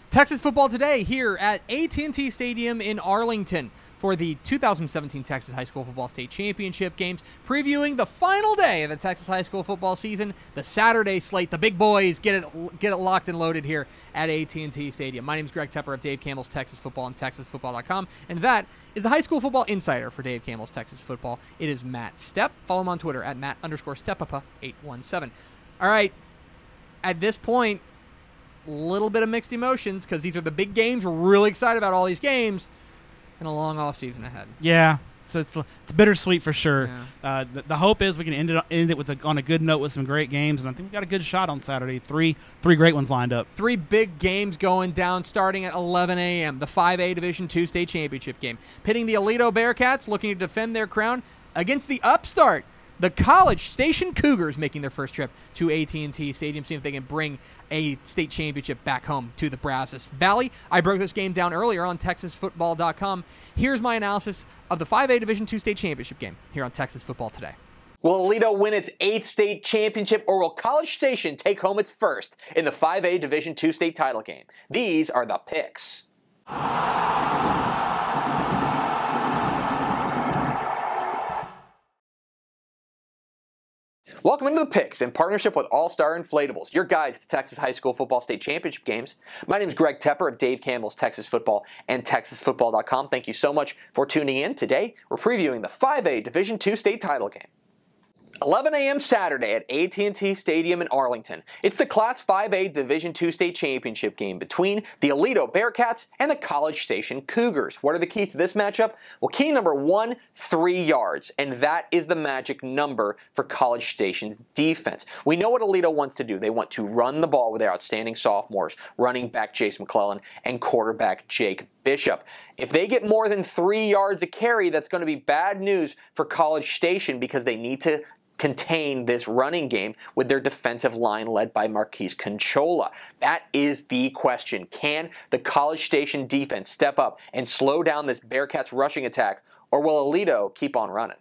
Texas football today here at AT&T Stadium in Arlington for the 2017 Texas High School Football State Championship games, previewing the final day of the Texas High School football season, the Saturday slate. The big boys get it locked and loaded here at AT&T Stadium. My name is Greg Tepper of Dave Campbell's Texas Football and TexasFootball.com, and that is the High School Football Insider for Dave Campbell's Texas Football. It is Matt Stepp. Follow him on Twitter at Matt_Steppapa817. All right, at this point, little bit of mixed emotions because these are the big games. We're really excited about all these games and a long off season ahead. Yeah, so it's bittersweet for sure. Yeah. The hope is we can end it with on a good note with some great games, and I think we got a good shot on Saturday. Three great ones lined up. Three big games going down starting at 11 a.m. The 5A Division II State Championship game, pitting the Alito Bearcats looking to defend their crown against the upstart, the College Station Cougars, making their first trip to AT&T Stadium, seeing if they can bring a state championship back home to the Brazos Valley. I broke this game down earlier on TexasFootball.com. Here's my analysis of the 5A Division II State Championship game here on Texas Football Today. Will Alito win its 8th state championship, or will College Station take home its first in the 5A Division II state title game? These are the picks. Welcome into the Picks in partnership with All-Star Inflatables, your guide to the Texas High School Football State Championship games. My name is Greg Tepper of Dave Campbell's Texas Football and TexasFootball.com. Thank you so much for tuning in. Today, we're previewing the 5A Division II state title game. 11 a.m. Saturday at AT&T Stadium in Arlington. It's the Class 5A Division II State Championship game between the Alito Bearcats and the College Station Cougars. What are the keys to this matchup? Well, key number 1, 3 yards, and that is the magic number for College Station's defense. We know what Alito wants to do. They want to run the ball with their outstanding sophomores, running back Jace McClellan and quarterback Jake Bishop. If they get more than 3 yards a carry, that's going to be bad news for College Station because they need to contain this running game with their defensive line led by Marquise Conchola. That is the question. Can the College Station defense step up and slow down this Bearcats rushing attack, or will Alito keep on running?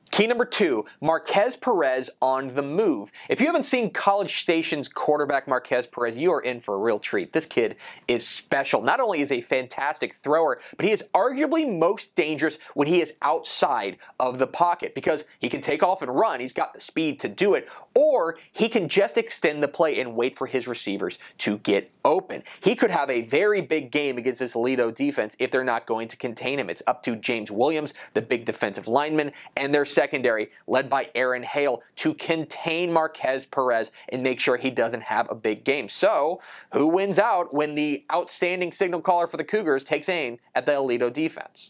Key number 2, Marquez Perez on the move. If you haven't seen College Station's quarterback Marquez Perez, you are in for a real treat. This kid is special. Not only is he a fantastic thrower, but he is arguably most dangerous when he is outside of the pocket because he can take off and run. He's got the speed to do it, or he can just extend the play and wait for his receivers to get open. He could have a very big game against this Alito defense if they're not going to contain him. It's up to James Williams, the big defensive lineman, and their secondary, led by Aaron Hale, to contain Marquez Perez and make sure he doesn't have a big game. So, who wins out when the outstanding signal caller for the Cougars takes aim at the Alito defense?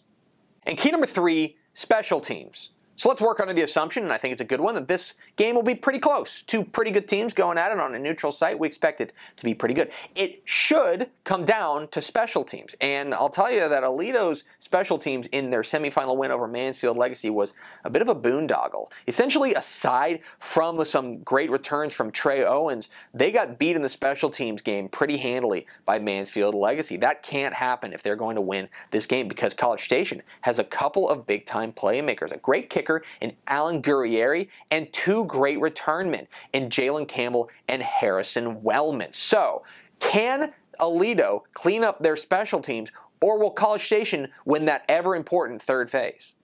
And key number 3, special teams. So let's work under the assumption, and I think it's a good one, that this game will be pretty close. Two pretty good teams going at it on a neutral site. We expect it to be pretty good. It should come down to special teams. And I'll tell you that Alito's special teams in their semifinal win over Mansfield Legacy was a bit of a boondoggle. Essentially, aside from some great returns from Trey Owens, they got beat in the special teams game pretty handily by Mansfield Legacy. That can't happen if they're going to win this game because College Station has a couple of big-time playmakers, a great kicker in Alan Gurrieri, and 2 great returnmen in Jalen Campbell and Harrison Wellman. So, can Alito clean up their special teams, or will College Station win that ever-important third phase?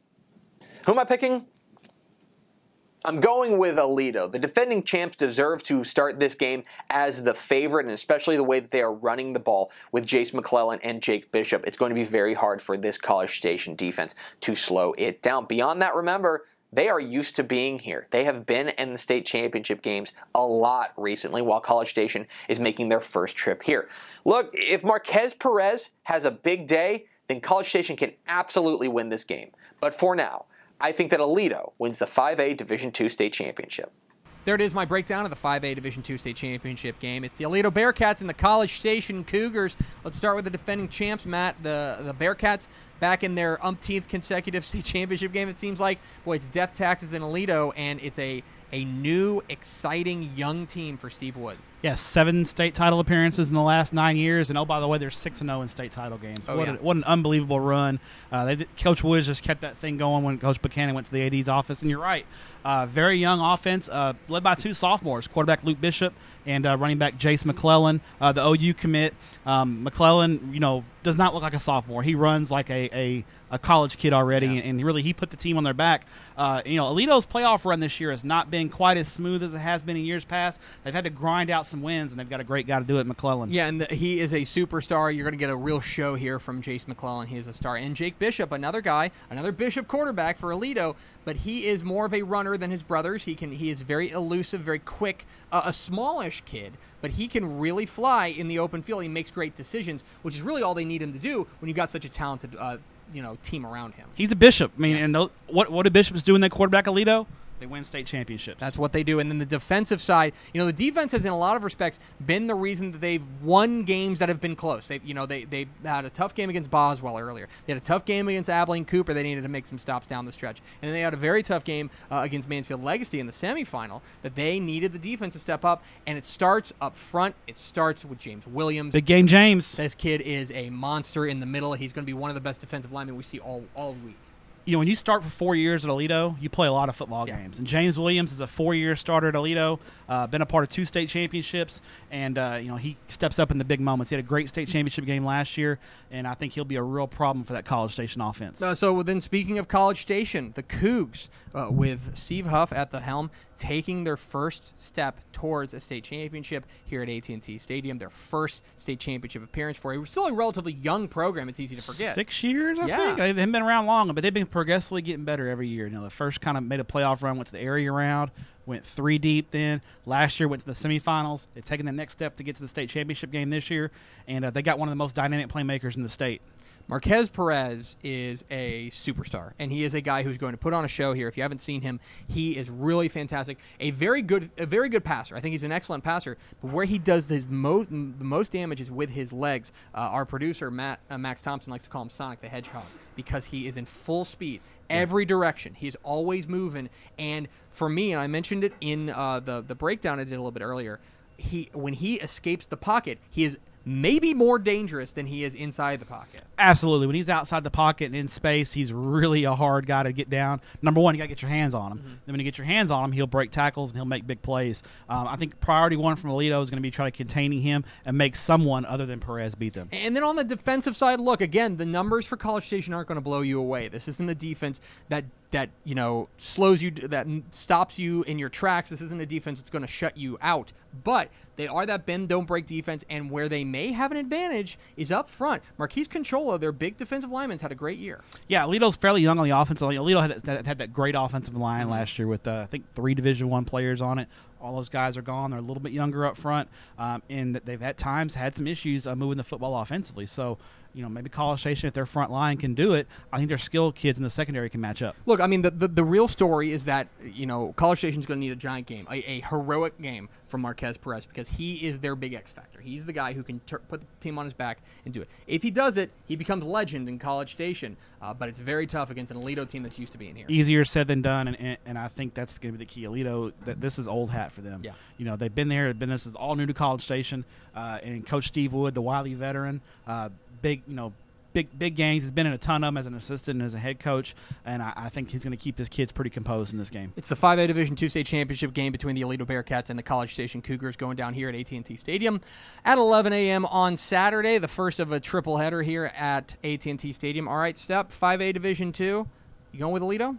Who am I picking? I'm going with Alito. The defending champs deserve to start this game as the favorite, and especially the way that they are running the ball with Jace McClellan and Jake Bishop. It's going to be very hard for this College Station defense to slow it down. Beyond that, remember, they are used to being here. They have been in the state championship games a lot recently, while College Station is making their first trip here. Look, if Marquez Perez has a big day, then College Station can absolutely win this game. But for now, I think that Alito wins the 5A Division II State Championship. There it is, my breakdown of the 5A Division II State Championship game. It's the Alito Bearcats and the College Station Cougars. Let's start with the defending champs, Matt. The Bearcats back in their umpteenth consecutive state championship game, it seems like. Boy, it's death taxes in Alito, and it's a a new, exciting, young team for Steve Wood. Yes, 7 state title appearances in the last 9 years, and oh, by the way, they're 6-0 in state title games. Oh, What an unbelievable run! Coach Woods just kept that thing going when Coach Buchanan went to the AD's office. And you're right, very young offense, led by 2 sophomores, quarterback Luke Bishop and running back Jace McClellan, the OU commit. McClellan, does not look like a sophomore. He runs like a college kid already, and really he put the team on their back. Alito's playoff run this year has not been quite as smooth as it has been in years past. They've had to grind out some wins, and they've got a great guy to do it, McClellan. Yeah, and he is a superstar. You're going to get a real show here from Jace McClellan. He is a star. And Jake Bishop, another guy, another Bishop quarterback for Alito, but he is more of a runner than his brothers. He is very elusive, very quick, a smallish kid, but he can really fly in the open field. He makes great decisions, which is really all they need him to do when you've got such a talented team around him. He's a Bishop. And what do Bishops do when they quarterback Alito? They win state championships. That's what they do. And then the defensive side, the defense has in a lot of respects been the reason that they've won games that have been close. They had a tough game against Boswell earlier. They had a tough game against Abilene Cooper. They needed to make some stops down the stretch. And then they had a very tough game against Mansfield Legacy in the semifinal that they needed the defense to step up. And it starts up front. It starts with James Williams. Big game James. This kid is a monster in the middle. He's going to be one of the best defensive linemen we see all week. When you start for 4 years at Alito, you play a lot of football games. And James Williams is a 4-year starter at Alito, been a part of 2 state championships, and he steps up in the big moments. He had a great state championship game last year, and I think he'll be a real problem for that College Station offense. So then, speaking of College Station, the Cougs, with Steve Huff at the helm, taking their first step towards a state championship here at AT&T Stadium, their first state championship appearance for still a relatively young program. It's easy to forget. 6 years, I think. They haven't been around long, but they've been progressively getting better every year. The first kind of made a playoff run, went to the area round, went 3 deep then. Last year went to the semifinals. They're taking the next step to get to the state championship game this year, and they got one of the most dynamic playmakers in the state. Marquez Perez is a superstar, and he is a guy who's going to put on a show here. If you haven't seen him, he is really fantastic. A very good passer. I think he's an excellent passer, but where he does the most damage is with his legs. Our producer, Max Thompson, likes to call him Sonic the Hedgehog because he is in full speed every direction. He's always moving, and for me, and I mentioned it in the breakdown I did a little bit earlier, when he escapes the pocket, he is maybe more dangerous than he is inside the pocket. Absolutely. When he's outside the pocket and in space, he's really a hard guy to get down. Number one, you got to get your hands on him. Mm-hmm. Then when you get your hands on him, he'll break tackles and he'll make big plays. I think priority 1 from Alito is going to be trying to containing him and make someone other than Perez beat them. And then on the defensive side, look, again, the numbers for College Station aren't going to blow you away. This isn't a defense that slows you, that stops you in your tracks. This isn't a defense that's going to shut you out. But they are that bend, don't break defense, and where they may have an advantage is up front. Marquise Conchola, their big defensive lineman, had a great year. Yeah, Alito's fairly young on the offensive line. Alito had that great offensive line last year with, I think, 3 Division I players on it. All those guys are gone. They're a little bit younger up front, and they've at times had some issues moving the football offensively. So, maybe College Station, if their front line can do it, I think their skilled kids in the secondary can match up. Look, I mean, the real story is that, College Station's going to need a giant game, a heroic game from Marquez Perez, because he is their big X factor. He's the guy who can put the team on his back and do it. If he does it, he becomes legend in College Station, but it's very tough against an Alito team that's used to being here. Easier said than done, and I think that's going to be the key. Alito, this is old hat for them. Yeah. They've been there. This is all new to College Station, and Coach Steve Wood, the wily veteran, big games. He's been in a ton of them as an assistant and as a head coach, and I think he's going to keep his kids pretty composed in this game. It's the 5A Division II state championship game between the Alito Bearcats and the College Station Cougars going down here at AT&T Stadium at 11 a.m. on Saturday, the first of a triple header here at AT&T Stadium. All right, Step, 5A Division II. You going with Alito?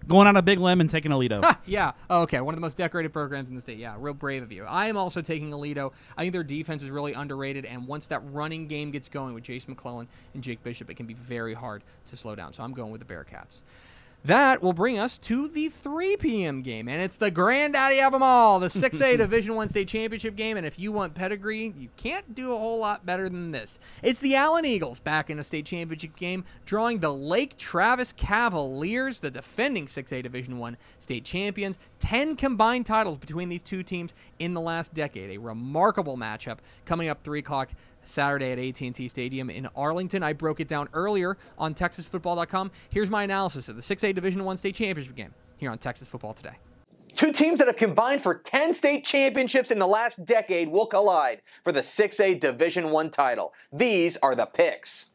Going on a big limb and taking Alito. Yeah. Oh, okay. One of the most decorated programs in the state. Yeah, real brave of you. I am also taking Alito. I think their defense is really underrated, and once that running game gets going with Jace McClellan and Jake Bishop, it can be very hard to slow down. So I'm going with the Bearcats. That will bring us to the 3 p.m. game, and it's the granddaddy of them all, the 6A Division I state championship game, and if you want pedigree, you can't do a whole lot better than this. It's the Allen Eagles back in a state championship game, drawing the Lake Travis Cavaliers, the defending 6A Division I state champions. 10 combined titles between these two teams in the last decade. A remarkable matchup coming up 3 o'clock Saturday at AT&T Stadium in Arlington. I broke it down earlier on TexasFootball.com. Here's my analysis of the 6A Division I state championship game here on Texas Football Today. Two teams that have combined for 10 state championships in the last decade will collide for the 6A Division I title. These are the Pics.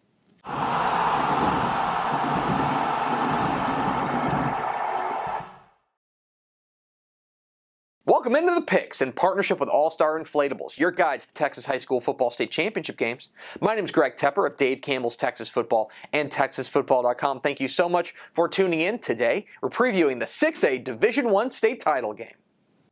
Welcome into the Pics in partnership with All-Star Inflatables, your guide to the Texas High School Football State Championship games. My name is Greg Tepper of Dave Campbell's Texas Football and TexasFootball.com. Thank you so much for tuning in. Today, we're previewing the 6A Division I state title game.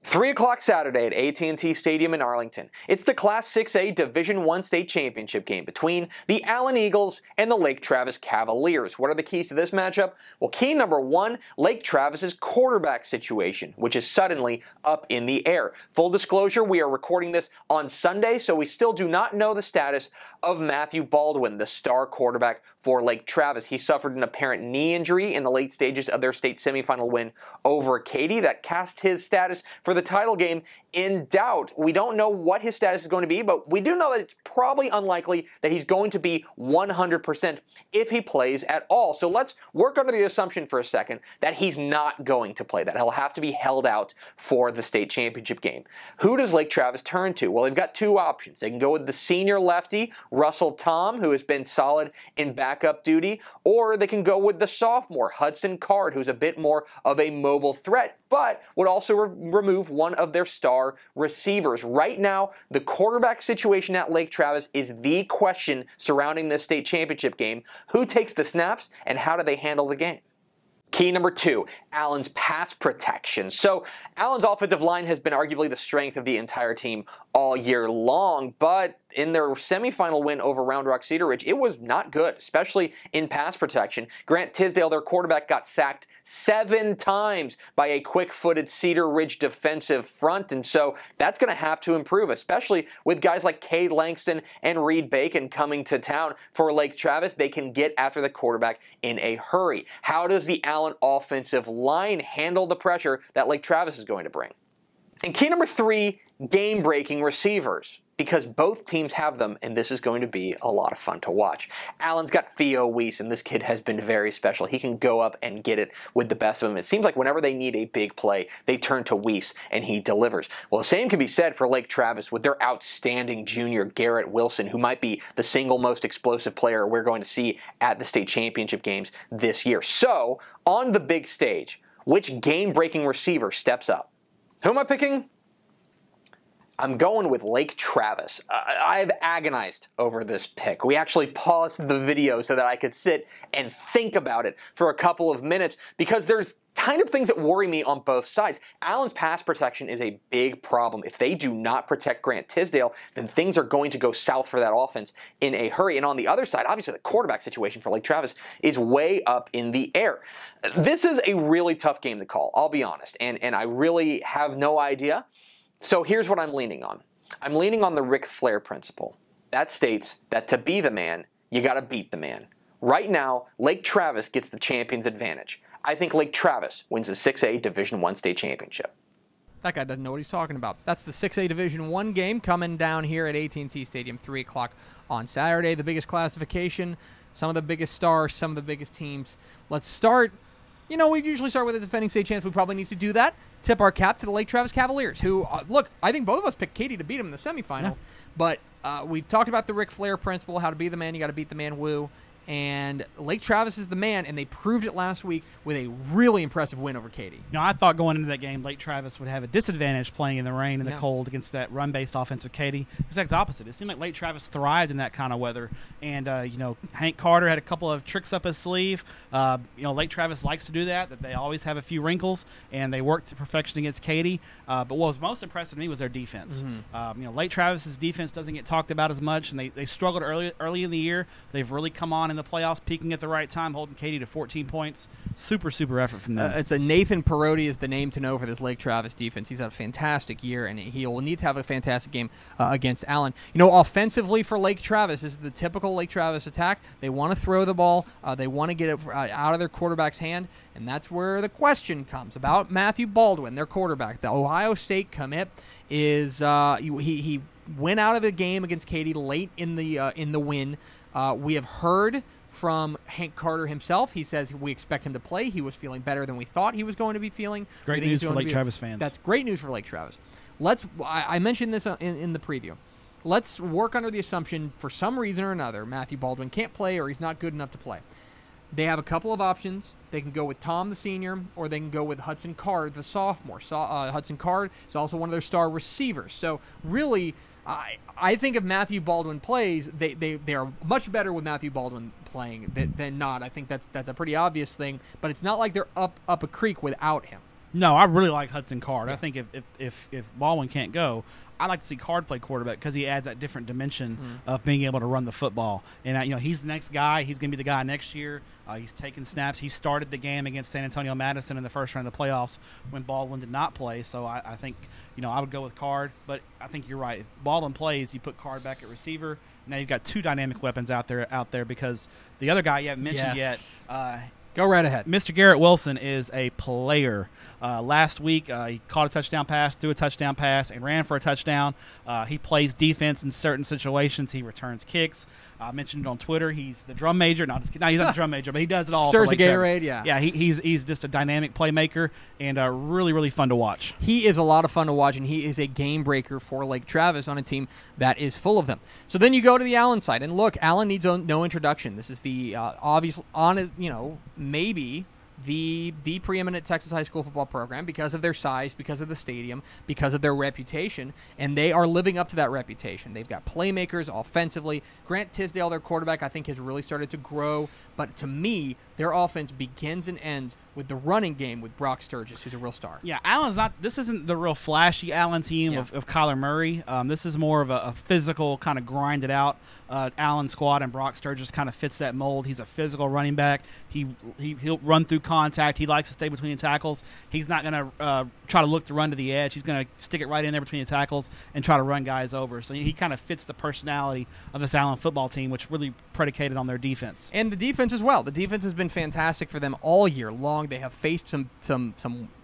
3 o'clock Saturday at AT&T Stadium in Arlington. It's the Class 6A Division I state championship game between the Allen Eagles and the Lake Travis Cavaliers. What are the keys to this matchup? Well, key number one, Lake Travis's quarterback situation, which is suddenly up in the air. Full disclosure, we are recording this on Sunday, so we still do not know the status of Matthew Baldwin, the star quarterback for Lake Travis. He suffered an apparent knee injury in the late stages of their state semifinal win over Katy. That cast his status for the title game in doubt. We don't know what his status is going to be, but we do know that it's probably unlikely that he's going to be 100% if he plays at all. So let's work under the assumption for a second that he's not going to play, that he'll have to be held out for the state championship game. Who does Lake Travis turn to? Well, they've got two options. They can go with the senior lefty, Russell Tom, who has been solid in backup duty, or they can go with the sophomore, Hudson Card, who's a bit more of a mobile threat, but would also remove one of their star receivers. Right now, the quarterback situation at Lake Travis is the question surrounding this state championship game. Who takes the snaps and how do they handle the game? Key number two, Allen's pass protection. So Allen's offensive line has been arguably the strength of the entire team all year long, but in their semifinal win over Round Rock Cedar Ridge, it was not good, especially in pass protection. Grant Tisdale, their quarterback, got sacked 7 times by a quick-footed Cedar Ridge defensive front, and so that's going to have to improve, especially with guys like Cade Langston and Reed Bacon coming to town for Lake Travis. They can get after the quarterback in a hurry. How does the Allen offensive line handle the pressure that Lake Travis is going to bring? And key number three, game-breaking receivers, because both teams have them, and this is going to be a lot of fun to watch. Allen's got Theo Weiss, and this kid has been very special. He can go up and get it with the best of them. It seems like whenever they need a big play, they turn to Weiss, and he delivers. Well, the same can be said for Lake Travis with their outstanding junior Garrett Wilson, who might be the single most explosive player we're going to see at the state championship games this year. So, on the big stage, which game-breaking receiver steps up? Who am I picking? I'm going with Lake Travis. I've agonized over this pick. We actually paused the video so that I could sit and think about it for a couple of minutes because there's kind of things that worry me on both sides. Allen's pass protection is a big problem. If they do not protect Grant Tisdale, then things are going to go south for that offense in a hurry. And on the other side, obviously the quarterback situation for Lake Travis is way up in the air. This is a really tough game to call, I'll be honest, and I really have no idea. So here's what I'm leaning on. I'm leaning on the Ric Flair principle. That states that to be the man, you got to beat the man. Right now, Lake Travis gets the champion's advantage. I think Lake Travis wins the 6A Division I state championship. That guy doesn't know what he's talking about. That's the 6A Division I game coming down here at AT&T Stadium, 3 o'clock on Saturday. The biggest classification, some of the biggest stars, some of the biggest teams. Let's start. You know, we usually start with the defending state champs. We probably need to do that. Tip our cap to the Lake Travis Cavaliers, who, look, I think both of us picked Katy to beat them in the semifinal. Yeah. But we've talked about the Ric Flair principle, how to be the man, you got to beat the man, woo. And Lake Travis is the man, and they proved it last week with a really impressive win over Katy. You know, I thought going into that game, Lake Travis would have a disadvantage playing in the rain and the cold against that run-based offensive Katy. Exact opposite. It seemed like Lake Travis thrived in that kind of weather. And, you know, Hank Carter had a couple of tricks up his sleeve. You know, Lake Travis likes to do that they always have a few wrinkles, and they work to perfection against Katy. But what was most impressive to me was their defense. Mm-hmm. You know, Lake Travis's defense doesn't get talked about as much, and they struggled early in the year. They've really come on in the playoffs, peaking at the right time, holding Katy to 14 points. Super effort from them. It's a Nathan Perotti is the name to know for this Lake Travis defense. He's had a fantastic year, and he will need to have a fantastic game against Allen. You know, offensively for Lake Travis, this is the typical Lake Travis attack. They want to throw the ball. They want to get it out of their quarterback's hand, and that's where the question comes about Matthew Baldwin, their quarterback. The Ohio State commit is he went out of the game against Katy late in the win. We have heard from Hank Carter himself. He says we expect him to play. He was feeling better than we thought he was going to be feeling. Great news for Lake Travis fans. That's great news for Lake Travis. I mentioned this in the preview. Let's work under the assumption, for some reason or another, Matthew Baldwin can't play or he's not good enough to play. They have a couple of options. They can go with Tom, the senior, or they can go with Hudson Card, the sophomore. Hudson Card is also one of their star receivers. So really, I think if Matthew Baldwin plays, they are much better with Matthew Baldwin playing than not. I think that's a pretty obvious thing, but it's not like they're up a creek without him. No, I really like Hudson Card. Yeah. I think if Baldwin can't go, I'd like to see Card play quarterback because he adds that different dimension of being able to run the football. And he's the next guy. He's going to be the guy next year. He's taking snaps. He started the game against San Antonio Madison in the first round of the playoffs when Baldwin did not play. So I think I would go with Card. But I think you're right. If Baldwin plays, you put Card back at receiver. Now you've got two dynamic weapons out there because the other guy you haven't mentioned yet. Go right ahead. Mr. Garrett Wilson is a player. Last week, he caught a touchdown pass, threw a touchdown pass, and ran for a touchdown. He plays defense in certain situations. He returns kicks. I mentioned it on Twitter. He's the drum major. No, he's not the drum major, but he does it all. Stirs for a Gatorade, yeah. Yeah, he's just a dynamic playmaker and really, really fun to watch. He is a lot of fun to watch, and he is a game breaker for Lake Travis on a team that is full of them. So then you go to the Allen side, and look, Allen needs no introduction. This is the obvious, maybe the preeminent Texas high school football program because of their size, because of the stadium, because of their reputation, and they are living up to that reputation. They've got playmakers offensively. Grant Tisdale, their quarterback, I think has really started to grow, but to me, their offense begins and ends with the running game with Brock Sturgis, who's a real star. Yeah, this isn't the real flashy Allen team of Kyler Murray. This is more of a physical, kind of grinded out Allen squad, and Brock Sturgis kind of fits that mold. He's a physical running back. He'll run through contact. He likes to stay between the tackles. He's not going to try to look to run to the edge. He's going to stick it right in there between the tackles and try to run guys over. So he kind of fits the personality of this Allen football team, which really predicated on their defense. And the defense as well. The defense has been fantastic for them all year long. They have faced some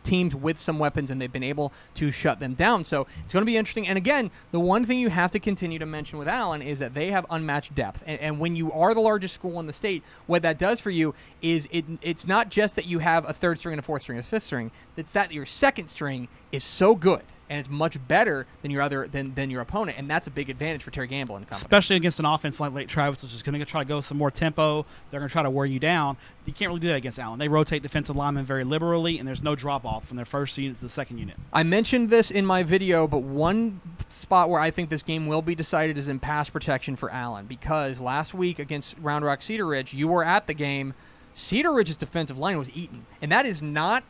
teams with some weapons, and they've been able to shut them down. So it's going to be interesting. And again, the one thing you have to continue to mention with Allen is that they have unmatched depth. And when you are the largest school in the state, what that does for you is it's not just that you have a third string and a fourth string and a fifth string. It's that your second string is so good, and it's much better than your opponent, and that's a big advantage for Terry Gamble and company. Especially against an offense like Lake Travis, which is going to try to go some more tempo. They're going to try to wear you down. You can't really do that against Allen. They rotate defensive linemen very liberally, and there's no drop-off from their first unit to the second unit. I mentioned this in my video, but one spot where I think this game will be decided is in pass protection for Allen, because last week against Round Rock Cedar Ridge, you were at the game. Cedar Ridge's defensive line was eaten, and that is not,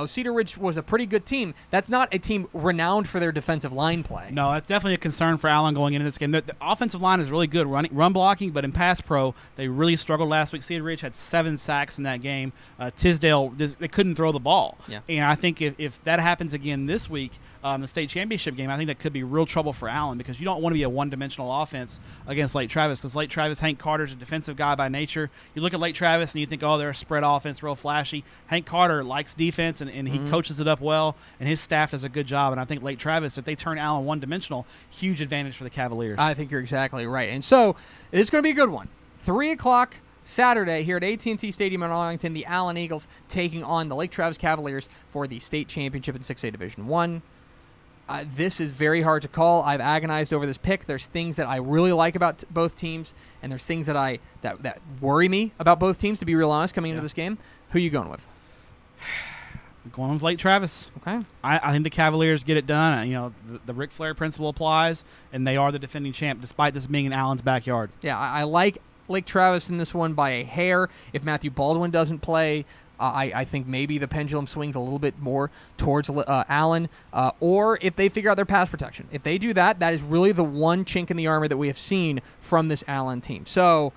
Cedar Ridge was a pretty good team. That's not a team renowned for their defensive line play. No, that's definitely a concern for Allen going into this game. The offensive line is really good run blocking, but in pass pro, they really struggled last week. Cedar Ridge had 7 sacks in that game. Tisdale, they couldn't throw the ball. Yeah. And I think if that happens again this week, the state championship game, I think that could be real trouble for Allen, because you don't want to be a one-dimensional offense against Lake Travis, because Lake Travis, Hank Carter's a defensive guy by nature. You look at Lake Travis and you think, oh, they're a spread offense, real flashy. Hank Carter likes defense, and he coaches it up well, and his staff does a good job. And I think Lake Travis, if they turn Allen one-dimensional, huge advantage for the Cavaliers. I think you're exactly right. And so it's going to be a good one. 3 o'clock Saturday here at AT&T Stadium in Arlington, the Allen Eagles taking on the Lake Travis Cavaliers for the state championship in 6A Division I. This is very hard to call. I've agonized over this pick. There's things that I really like about both teams, and there's things that that worry me about both teams, to be real honest, coming into this game. Who are you going with? I'm going with Lake Travis. Okay. I think the Cavaliers get it done. The Ric Flair principle applies, and they are the defending champ, despite this being in Allen's backyard. Yeah, I like Lake Travis in this one by a hair. If Matthew Baldwin doesn't play, I think maybe the pendulum swings a little bit more towards Allen, or if they figure out their pass protection. If they do that, that is really the one chink in the armor that we have seen from this Allen team. So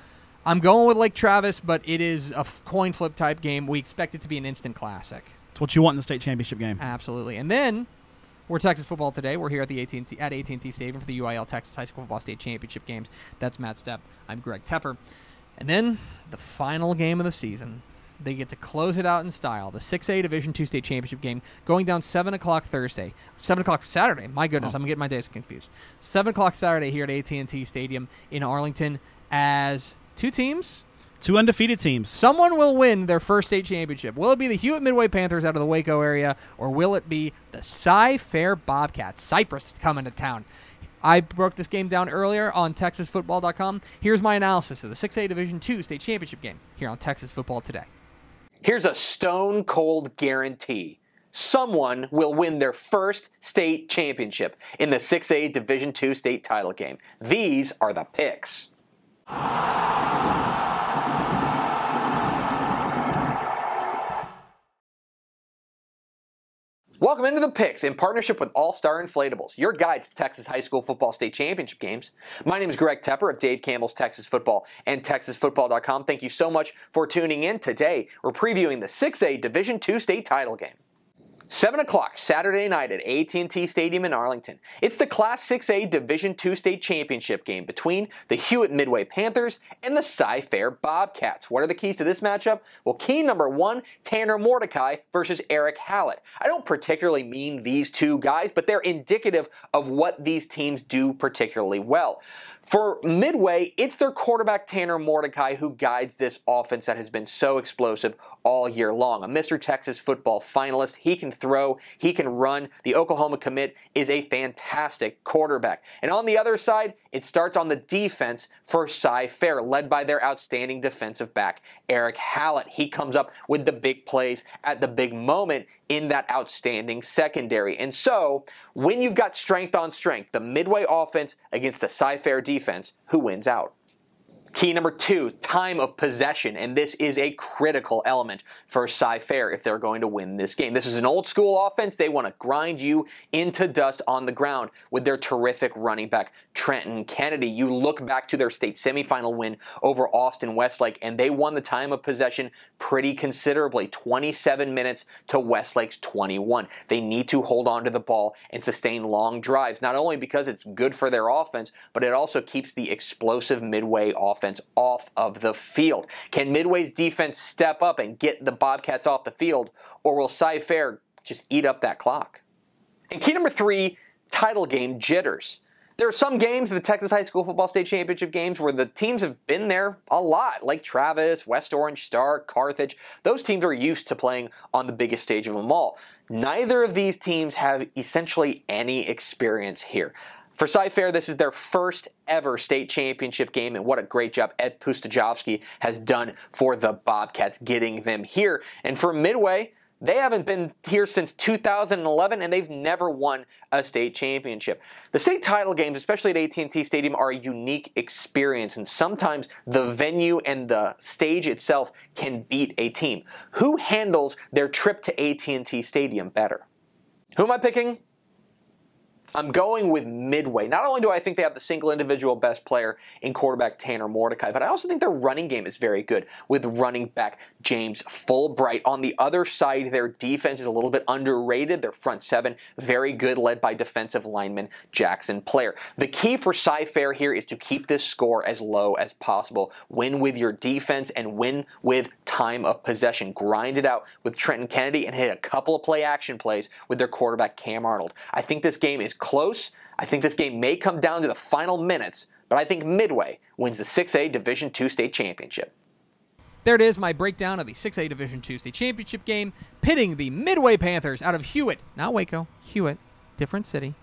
I'm going with Lake Travis, but it is a coin flip type game. We expect it to be an instant classic. It's what you want in the state championship game. Absolutely. And then we're Texas football today. We're here at the AT&T Stadium for the UIL Texas High School Football State Championship games. That's Matt Stepp. I'm Greg Tepper. And then the final game of the season. They get to close it out in style. The 6A Division II State Championship game going down 7 o'clock Thursday. 7 o'clock Saturday. My goodness, I'm getting my days confused. 7 o'clock Saturday here at AT&T Stadium in Arlington as two teams Two undefeated teams. Someone will win their first state championship. Will it be the Hewitt Midway Panthers out of the Waco area, or will it be the Cy-Fair Bobcats? Cypress coming to town. I broke this game down earlier on TexasFootball.com. Here's my analysis of the 6A Division II state championship game here on Texas Football Today. Here's a stone-cold guarantee. Someone will win their first state championship in the 6A Division II state title game. These are the Pics. Welcome into the Pics in partnership with All-Star Inflatables, your guide to the Texas High School Football State Championship games. My name is Greg Tepper of Dave Campbell's Texas Football and TexasFootball.com. Thank you so much for tuning in. Today, we're previewing the 6A Division II state title game. 7 o'clock Saturday night at AT&T Stadium in Arlington. It's the Class 6A Division II State Championship game between the Hewitt Midway Panthers and the Cy-Fair Bobcats. What are the keys to this matchup? Well, key number 1, Tanner Mordecai versus Eric Hallett. I don't particularly mean these two guys, but they're indicative of what these teams do particularly well. For Midway, it's their quarterback Tanner Mordecai who guides this offense that has been so explosive all year long. A Mr. Texas football finalist. He can throw, he can run. The Oklahoma commit is a fantastic quarterback. And on the other side, it starts on the defense for Cy-Fair, led by their outstanding defensive back, Eric Hallett. He comes up with the big plays at the big moment in that outstanding secondary. And so, when you've got strength on strength, the Midway offense against the Cy-Fair defense, who wins out? Key number 2, time of possession, and this is a critical element for Cy-Fair if they're going to win this game. This is an old school offense. They want to grind you into dust on the ground with their terrific running back, Trenton Kennedy. You look back to their state semifinal win over Austin Westlake, and they won the time of possession pretty considerably, 27 minutes to Westlake's 21. They need to hold on to the ball and sustain long drives, not only because it's good for their offense, but it also keeps the explosive Midway offense off of the field. Can Midway's defense step up and get the Bobcats off the field, or will Cy-Fair just eat up that clock? And key number 3, title game jitters. There are some games, the Texas High School Football State Championship games, where the teams have been there a lot, like Travis, West Orange, Stark, Carthage. Those teams are used to playing on the biggest stage of them all. Neither of these teams have essentially any experience here. For Cy-Fair, this is their first ever state championship game, and what a great job Ed Pustajovsky has done for the Bobcats getting them here. And for Midway, they haven't been here since 2011, and they've never won a state championship. The state title games, especially at AT&T Stadium, are a unique experience, and sometimes the venue and the stage itself can beat a team. Who handles their trip to AT&T Stadium better? Who am I picking? I'm going with Midway. Not only do I think they have the single individual best player in quarterback Tanner Mordecai, but I also think their running game is very good with running back James Fulbright. On the other side, their defense is a little bit underrated. Their front seven, very good, led by defensive lineman Jackson Player. The key for Cy-Fair here is to keep this score as low as possible. Win with your defense and win with time of possession. Grind it out with Trenton Kennedy and hit a couple of play-action plays with their quarterback Cam Arnold. I think this game is close. I think this game may come down to the final minutes, but I think Midway wins the 6A Division II state championship. There it is, my breakdown of the 6A Division II state championship game, pitting the Midway Panthers out of Hewitt. Not Waco, Hewitt, different city.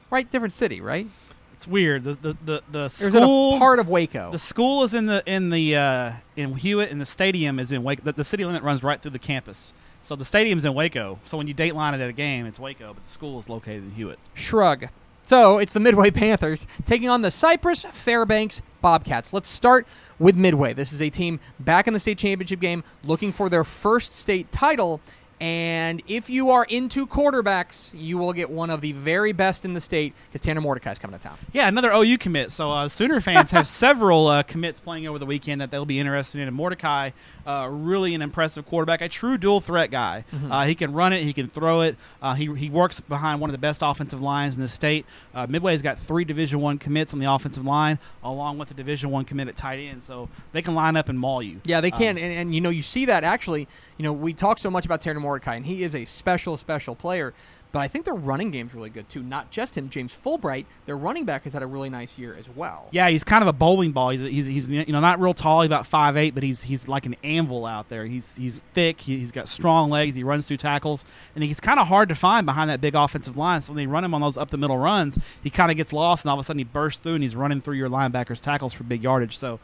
Right, different city, right? It's weird. The school, or is it a part of Waco? The school is in Hewitt, and the stadium is in Waco. The city limit runs right through the campus. So the stadium's in Waco. So when you date line it at a game, it's Waco, but the school is located in Hewitt. Shrug. So it's the Midway Panthers taking on the Cypress Fairbanks Bobcats. Let's start with Midway. This is a team back in the state championship game looking for their first state title. And if you are into quarterbacks, you will get one of the very best in the state because Tanner Mordecai is coming to town. Yeah, another OU commit. So Sooner fans have several commits playing over the weekend that they'll be interested in. And Mordecai, really an impressive quarterback, a true dual threat guy. Mm-hmm. He can run it, he can throw it. He works behind one of the best offensive lines in the state. Midway's got 3 Division I commits on the offensive line, along with a Division I commit at tight end. So they can line up and maul you. Yeah, they can. And you know, you see that actually. You know, we talk so much about Tanner Mordecai, and he is a special, special player. but I think their running game's really good too. Not just him, James Fulbright, their running back, has had a really nice year as well. Yeah, he's kind of a bowling ball. He's not real tall. He's about 5'8", but he's like an anvil out there. He's thick. He's got strong legs. He runs through tackles, and he's kind of hard to find behind that big offensive line. So when they run him on those up the middle runs, he kind of gets lost, and all of a sudden he bursts through and he's running through your linebackers' tackles for big yardage. So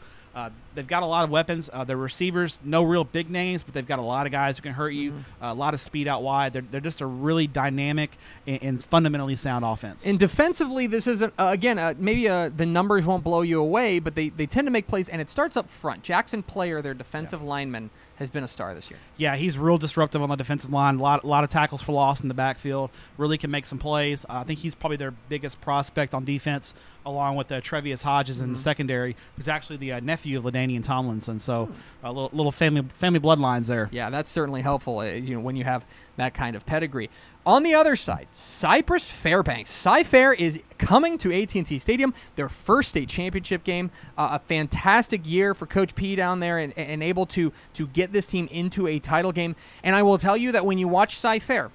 they've got a lot of weapons. Their receivers, no real big names, but they've got a lot of guys who can hurt you. A lot of speed out wide. They're just a really dynamic and fundamentally sound offense. And defensively, this isn't maybe the numbers won't blow you away, but they tend to make plays, and it starts up front. Jackson Player, their defensive lineman, has been a star this year. Yeah, he's real disruptive on the defensive line. A lot of tackles for loss in the backfield. Really can make some plays. I think he's probably their biggest prospect on defense, along with Trevius Hodges in the secondary, who's actually the nephew of LaDainian Tomlinson. So a little family bloodlines there. Yeah, that's certainly helpful. When you have that kind of pedigree. On the other side, Cypress Fairbanks. Cy-Fair is coming to AT&T Stadium, their first state championship game. A fantastic year for Coach P down there and able to get this team into a title game. And I will tell you that when you watch Cy-Fair,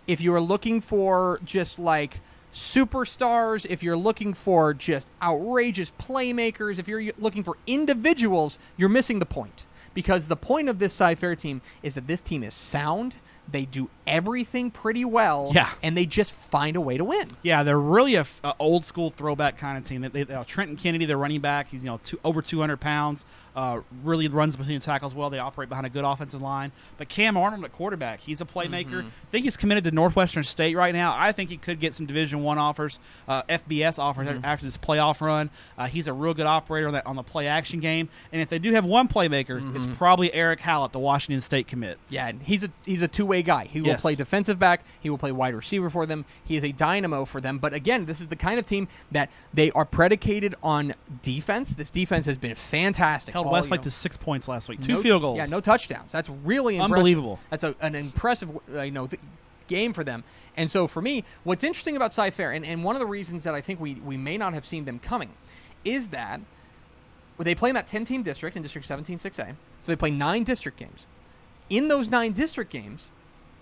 if you are looking for just like superstars, if you're looking for just outrageous playmakers, if you're looking for individuals, you're missing the point. Because the point of this Cy-Fair team is that this team is sound. They do everything pretty well, and they just find a way to win. Yeah, they're really a old school throwback kind of team. Trenton Kennedy, their running back, he's over 200 pounds. Really runs between the tackles well. They operate behind a good offensive line. But Cam Arnold at quarterback, he's a playmaker. I think he's committed to Northwestern State right now. I think he could get some Division I offers, FBS offers after this playoff run. He's a real good operator on the play action game. And if they do have one playmaker, it's probably Eric Hallett, the Washington State commit. Yeah, and he's a two-way guy. He will play defensive back. He will play wide receiver for them. He is a dynamo for them. But again, this is the kind of team that they are predicated on defense. This defense has been fantastic. Held Westlake to 6 points last week. Two field goals. Yeah, no touchdowns. That's really impressive. Unbelievable. That's an impressive game for them. And so for me, what's interesting about Cy-Fair, and one of the reasons that I think we may not have seen them coming, is that they play in that 10-team district in District 17 6A. So they play 9 district games. In those 9 district games,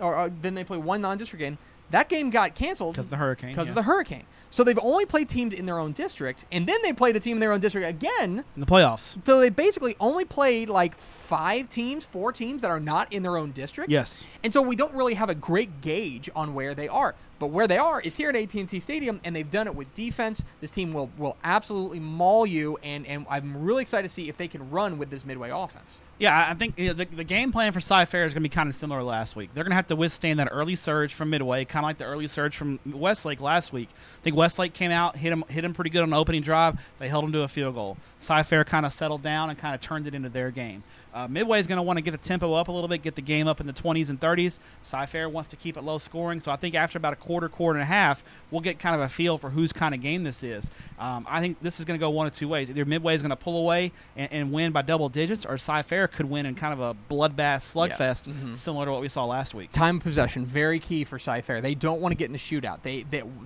or then they play one non-district game. That game got canceled because of the hurricane. Of the hurricane. So they've only played teams in their own district, and then they played a team in their own district again in the playoffs. So they basically only played like 4 teams that are not in their own district. Yes. And so we don't really have a great gauge on where they are. But where they are is here at AT&T Stadium, and they've done it with defense. This team will absolutely maul you, and I'm really excited to see if they can run with this Midway offense. Yeah, I think the game plan for Cy-Fair is going to be kind of similar to last week. They're going to have to withstand that early surge from Midway, kind of like the early surge from Westlake last week. I think Westlake came out, hit him pretty good on the opening drive. They held him to a field goal. Cy-Fair kind of settled down and kind of turned it into their game. Midway is going to want to get the tempo up a little bit, get the game up in the 20s and 30s. Cy-Fair wants to keep it low scoring, so I think after about a quarter and a half, we'll get kind of a feel for whose kind of game this is. I think this is going to go one of two ways. Either Midway is going to pull away and win by double digits, or Cy-Fair could win in kind of a bloodbath slugfest, similar to what we saw last week. Time of possession, very key for Cy-Fair. They don't want to get in a shootout.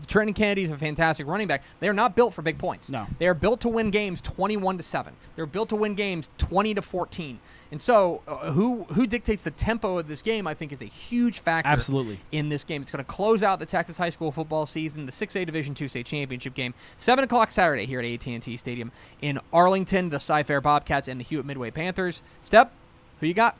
Trenton Kennedy is a fantastic running back. They are not built for big points. No. They are built to win games 21-7. They're built to win games 20-14. And so who dictates the tempo of this game, I think, is a huge factor in this game. It's going to close out the Texas high school football season, the 6A Division II state championship game, 7 o'clock Saturday here at AT&T Stadium in Arlington, the Cy-Fair Bobcats and the Hewitt Midway Panthers. Step, who you got?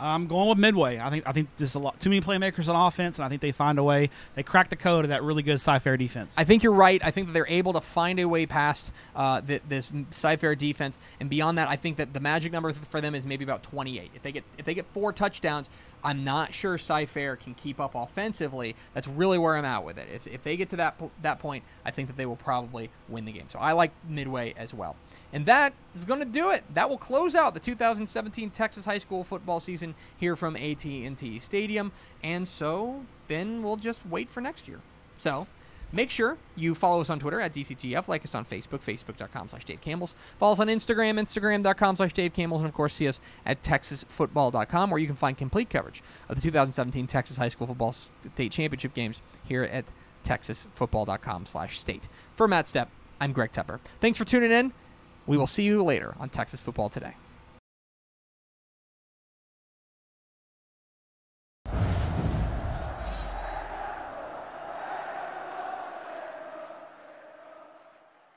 I'm going with Midway. I think there's too many playmakers on offense, and I think they find a way. They crack the code of that really good Cy-Fair defense. I think you're right. I think that they're able to find a way past this Cy-Fair defense, and beyond that, I think that the magic number for them is maybe about 28. If they get 4 touchdowns, I'm not sure Cy-Fair can keep up offensively. That's really where I'm at with it. If they get to that point, I think that they will probably win the game. So I like Midway as well. And that is going to do it. That will close out the 2017 Texas high school football season here from AT&T Stadium. And so then we'll just wait for next year. So make sure you follow us on Twitter at DCTF, like us on Facebook, facebook.com/Dave Campbell's. Follow us on Instagram, instagram.com/Dave Campbell's, and of course see us at texasfootball.com, where you can find complete coverage of the 2017 Texas high school football state championship games here at texasfootball.com/state. For Matt Stepp, I'm Greg Tepper. Thanks for tuning in. We will see you later on Texas Football Today.